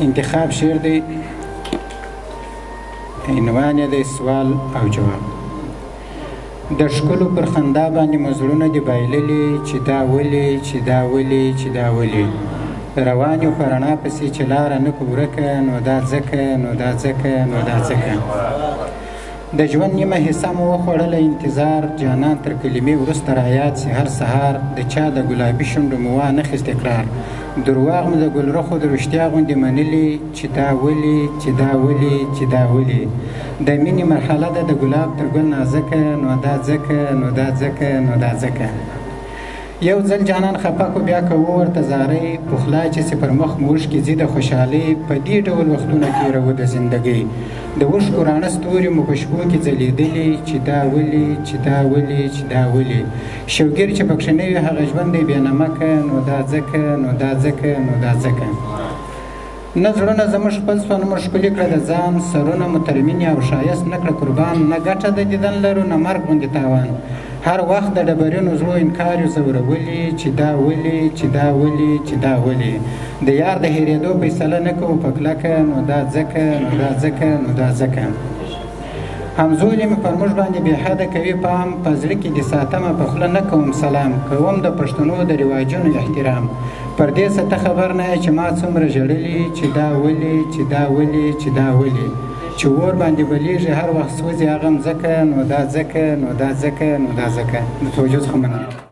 انتخاب شعر دی، عنوان یې دی سوال او جواب. د ښکلو پر خندا باندې مزړونه دي بایللي، چې دا ولې چې دا ولې چې دا ولې روان یو په رڼا پسې چې لاره نه کړو ورکه، نو دا ځکه نو دا ځکه نو دا ځکه د ژوند نیمه حصه مو وخوړله انتظار، جانان تر کلمې وروسته رایاد سي هر سهار، د چا د ګلابي شونډو مو وانخیست اقرار، درواغ مو د ګلرخو د رښتیا غوندې منلي، چې دا ولې چې دا ولې چې دا ولې د مینې مرحله ده د ګلاب تر ګل نازکه، نو دا ځکه نو دا ځکه نو دا ځکه یو ځل جانان خفه کو بیا کوو ورته زارۍ، پخلا چې سي پر مخ مو اوښکې ځي د خوشحالۍ، په دې ډول وختونه تېروو د زندګۍ، د اوښکو راڼه ستوري مو په شپو کې ځلېدلي، چې دا ولې چې دا ولې چې دا ولې شوګیر چې پکښې نه وي هغه ژوند دی بې نمکه، نو دا ځکه نو دا ځکه نو دا ځکه نه زړونه زموږ خپل سوه نه مو ښکلي کړه د ځان، سرونه مو تر مینې او ښایست نه کړه قربان، نه ګټه د دیدن لرو نه مرګ غوندې تاوان، هر وخت د ډبرینو زړو انکار یو زورولي، چې دا ولې چې دا ولې چې دا ولې د یار د هېرېدو فیصله نه کوو په کلکه، نو دا ځکه نو دا ځکه نو دا ځکه همزولي مې پر موږ باندې بې حده کوي پام، په زړه کې دې ساتمه په خوله نه کوم سلام، کوم د پښتنو د رواجونو احترام، پر دې څه ته خبر نه یې چې ما څومره ژړلي، چې دا ولې چې دا ولې چې دا ولې چې اور باندې بلیږي هر وخت سوځي هغه مځکه، نو دا ځکه نو دا ځکه نو دا ځکه د توجه څخه مننه.